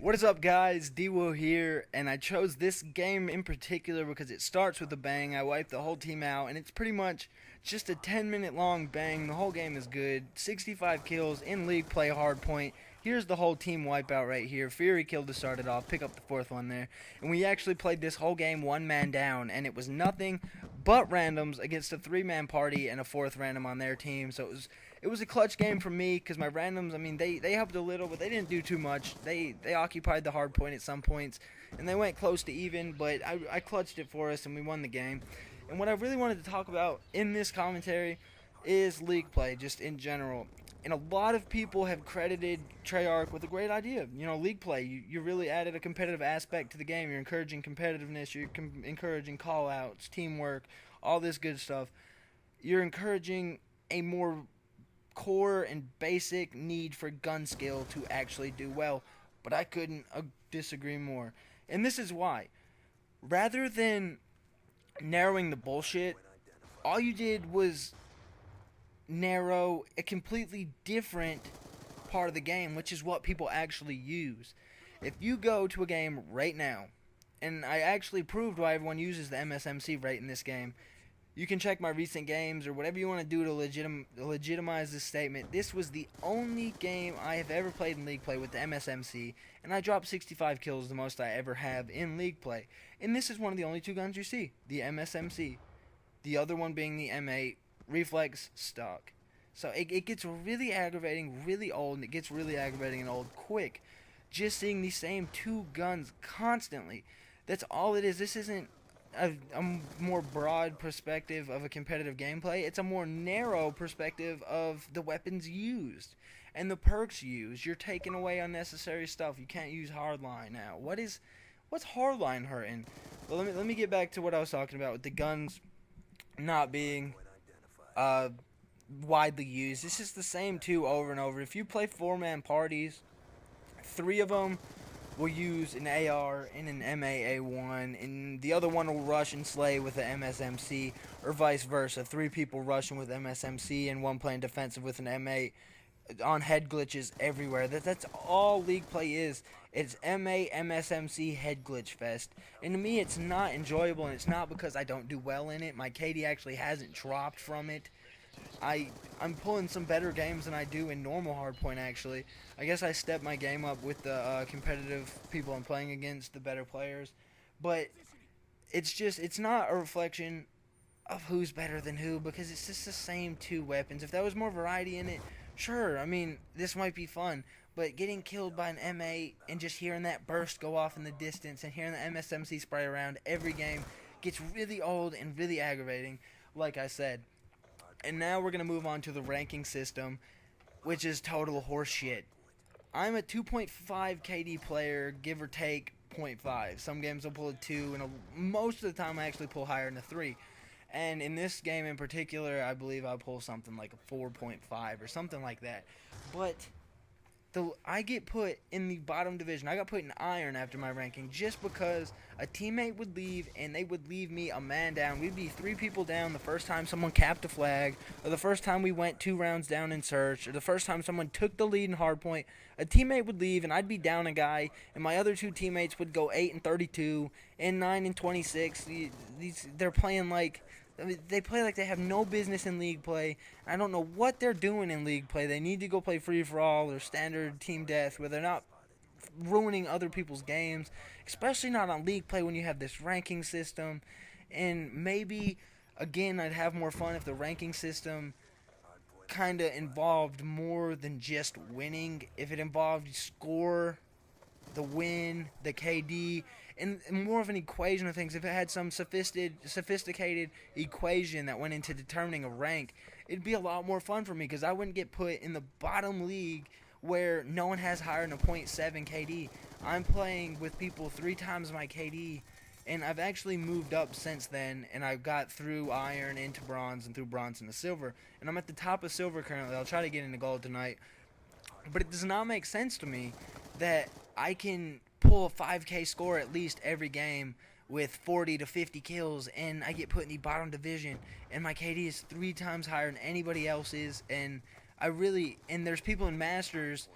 What is up, guys? D-Will here, and I chose this game in particular because it starts with a bang. I wipe the whole team out, and it's pretty much just a 10-minute long bang. The whole game is good. 65 kills in league play hard point. Here's the whole team wipeout right here. Fury killed to start it off, pick up the fourth one there. And we actually played this whole game one man down, and it was nothing but randoms against a three-man party and a fourth random on their team. So it was a clutch game for me because my randoms, I mean, they helped a little, but they didn't do too much. They occupied the hard point at some points, and they went close to even, but I clutched it for us, and we won the game. And what I really wanted to talk about in this commentary is league play, just in general. And a lot of people have credited Treyarch with a great idea. You know, league play, you really added a competitive aspect to the game. You're encouraging competitiveness, you're encouraging call-outs, teamwork, all this good stuff. You're encouraging a more core and basic need for gun skill to actually do well. But I couldn't disagree more. And this is why. Rather than narrowing the bullshit, all you did was narrow a completely different part of the game, which is what people actually use. If you go to a game right now, and I actually proved why everyone uses the MSMC rate in this game. You can check my recent games or whatever you want to do to legitimize this statement. This was the only game I have ever played in League Play with the MSMC, and I dropped 65 kills, the most I ever have in League Play. And this is one of the only two guns you see, the MSMC. The other one being the M8, reflex, stock. So it gets really aggravating, really old, and it gets really aggravating and old quick. Just seeing the same two guns constantly. That's all it is. This isn't a more broad perspective of a competitive gameplay. It's a more narrow perspective of the weapons used and the perks used. You're taking away unnecessary stuff. You can't use Hardline now. What's Hardline hurting? Well, let me get back to what I was talking about with the guns not being widely used. This is the same two over and over. If you play four-man parties, three of them will use an AR and an MAA1, and the other one will rush and slay with an MSMC, or vice versa. Three people rushing with MSMC and one playing defensive with an M8 on head glitches everywhere. That's all league play is. It's MA, MSMC, head glitch fest. And to me, it's not enjoyable, and it's not because I don't do well in it. My KD actually hasn't dropped from it. I'm pulling some better games than I do in normal hardpoint, actually. I guess I stepped my game up with the competitive people I'm playing against, the better players. But it's not a reflection of who's better than who, because it's just the same two weapons. If there was more variety in it, sure, I mean, this might be fun. But getting killed by an M8 and just hearing that burst go off in the distance and hearing the MSMC spray around every game gets really old and really aggravating, like I said. And now we're going to move on to the ranking system, which is total horseshit. I'm a 2.5 KD player, give or take 0.5. Some games I'll pull a 2, and most of the time I actually pull higher than a 3. And in this game in particular, I believe I'll pull something like a 4.5 or something like that. But I get put in the bottom division. I got put in iron after my ranking just because a teammate would leave and they would leave me a man down. We'd be three people down the first time someone capped a flag, or the first time we went 2 rounds down in search, or the first time someone took the lead in hardpoint. A teammate would leave and I'd be down a guy, and my other two teammates would go 8 and 32 and 9 and 26. They're playing like... I mean, they play like they have no business in league play. I don't know what they're doing in league play. They need to go play free-for-all or standard team death where they're not ruining other people's games, especially not on league play when you have this ranking system. And maybe, again, I'd have more fun if the ranking system kind of involved more than just winning. If it involved score, the win, the KD, and more of an equation of things. If it had some sophisticated equation that went into determining a rank, it'd be a lot more fun for me because I wouldn't get put in the bottom league where no one has higher than a .7 KD. I'm playing with people 3 times my KD, and I've actually moved up since then, and I got through iron into bronze and through bronze into silver, and I'm at the top of silver currently. I'll try to get into gold tonight, but it does not make sense to me that I can pull a 5K score at least every game with 40 to 50 kills, and I get put in the bottom division, and my KD is 3 times higher than anybody else's, and there's people in Masters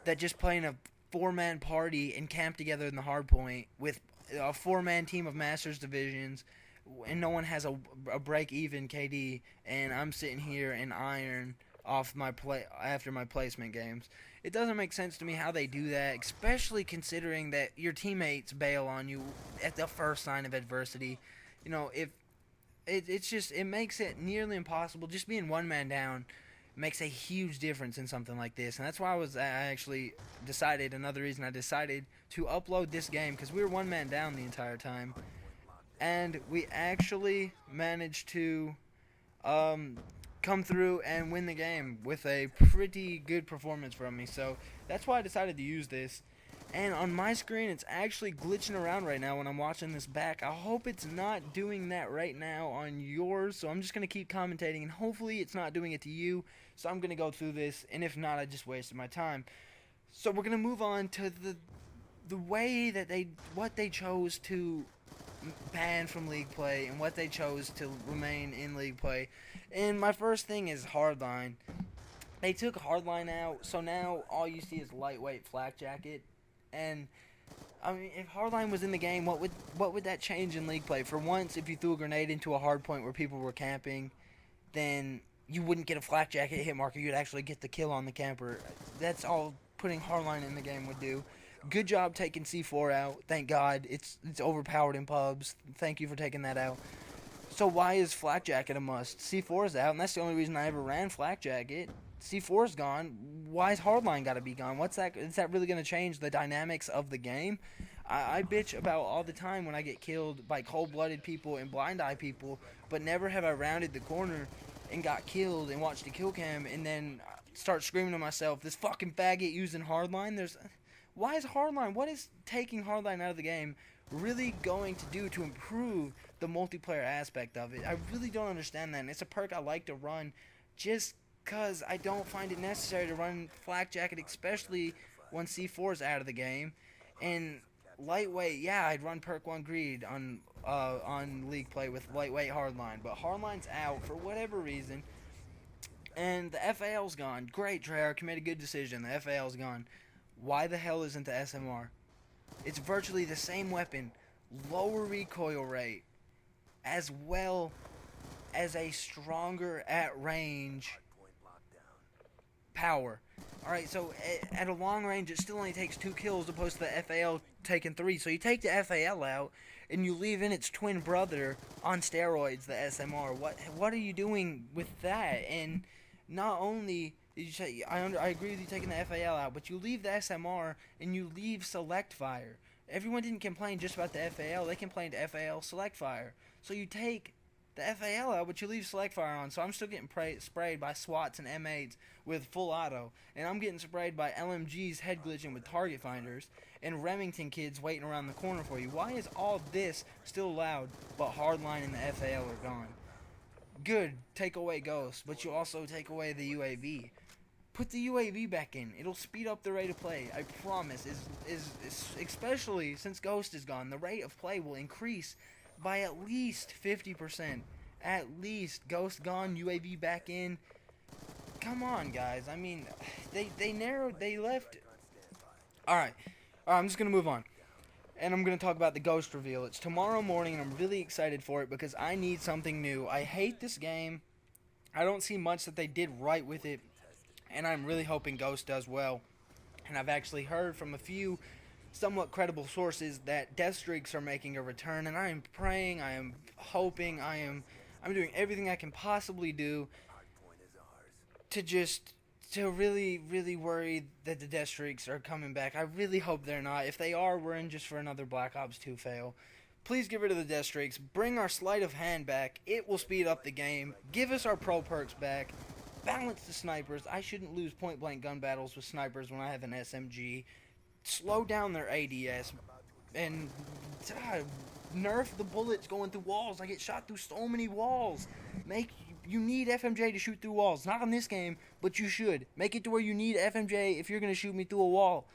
that just play in a 4-man party and camp together in the hard point with a 4-man team of Masters divisions, and no one has a break-even KD, and I'm sitting here in iron off my play after my placement games. It doesn't make sense to me how they do that, especially considering that your teammates bail on you at the first sign of adversity. You know, if it makes it nearly impossible. Just being one man down makes a huge difference in something like this, and that's why I actually decided, another reason I decided to upload this game, because we were one man down the entire time, and we actually managed to come through and win the game with a pretty good performance from me. So that's why I decided to use this. And on my screen, it's actually glitching around right now when I'm watching this back. I hope it's not doing that right now on yours, so I'm just going to keep commentating, and hopefully it's not doing it to you. So I'm going to go through this, and if not, I just wasted my time. So we're going to move on to the way that what they chose to ban from league play and what they chose to remain in league play. And my first thing is Hardline. They took Hardline out, so now all you see is lightweight flak jacket. And I mean, if Hardline was in the game, what would that change in league play? For once, if you threw a grenade into a hard point where people were camping, then you wouldn't get a flak jacket hit marker. You'd actually get the kill on the camper. That's all putting Hardline in the game would do. Good job taking C4 out. Thank God. It's overpowered in pubs. Thank you for taking that out. So why is flak jacket a must? C4 is out, and that's the only reason I ever ran flak jacket. C4 is gone. Why is Hardline got to be gone? What's that? Is that really going to change the dynamics of the game? I bitch about all the time when I get killed by cold-blooded people and blind eye people, but never have I rounded the corner and got killed and watched a kill cam and then start screaming to myself, this fucking faggot using Hardline. Why is Hardline? What is taking Hardline out of the game really going to do to improve the multiplayer aspect of it? I really don't understand that, and it's a perk I like to run just because I don't find it necessary to run flak jacket, especially when C4 is out of the game. And lightweight, yeah, I'd run perk 1 greed on league play with lightweight Hardline, but Hardline's out for whatever reason, and the FAL's gone. Great, Treyarch, you made a good decision. The FAL's gone. Why the hell isn't the SMR? It's virtually the same weapon, lower recoil rate, as well as a stronger at range power. Alright, so at a long range, it still only takes 2 kills opposed to the FAL taking 3. So you take the FAL out, and you leave in its twin brother on steroids, the SMR. What are you doing with that? And not only did you say, I agree with you taking the FAL out, but you leave the SMR, and you leave select fire. Everyone didn't complain just about the FAL. They complained FAL select fire. So you take the FAL out, but you leave select fire on. So I'm still getting sprayed by SWATs and M8s with full auto, and I'm getting sprayed by LMGs head glitching with target finders, and Remington kids waiting around the corner for you. Why is all this still allowed, but Hardline and the FAL are gone? Good, take away Ghost, but you also take away the UAV. Put the UAV back in. It'll speed up the rate of play. I promise. Is especially since Ghost is gone, the rate of play will increase by at least 50%. At least. Ghost gone, UAV back in. Come on, guys. I mean, they left. Alright, I'm just going to move on. And I'm going to talk about the Ghost reveal. It's tomorrow morning, and I'm really excited for it because I need something new. I hate this game. I don't see much that they did right with it, and I'm really hoping Ghost does well. And I've actually heard from a few somewhat credible sources that death streaks are making a return, and I am praying, I am hoping, I'm doing everything I can possibly do to really worry that the death streaks are coming back. I really hope they're not. If they are, we're in just for another Black Ops 2 fail. Please get rid of the death streaks. Bring our sleight of hand back. It will speed up the game. Give us our pro perks back. Balance the snipers. I shouldn't lose point blank gun battles with snipers when I have an SMG. Slow down their ADS and nerf the bullets going through walls. I get shot through so many walls. You need FMJ to shoot through walls. Not in this game, but you should. Make it to where you need FMJ if you're going to shoot me through a wall.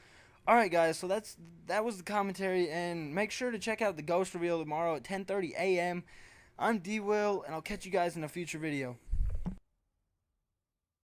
Alright guys, so that was the commentary, and make sure to check out the Ghost reveal tomorrow at 10:30 a.m. I'm D-Will, and I'll catch you guys in a future video.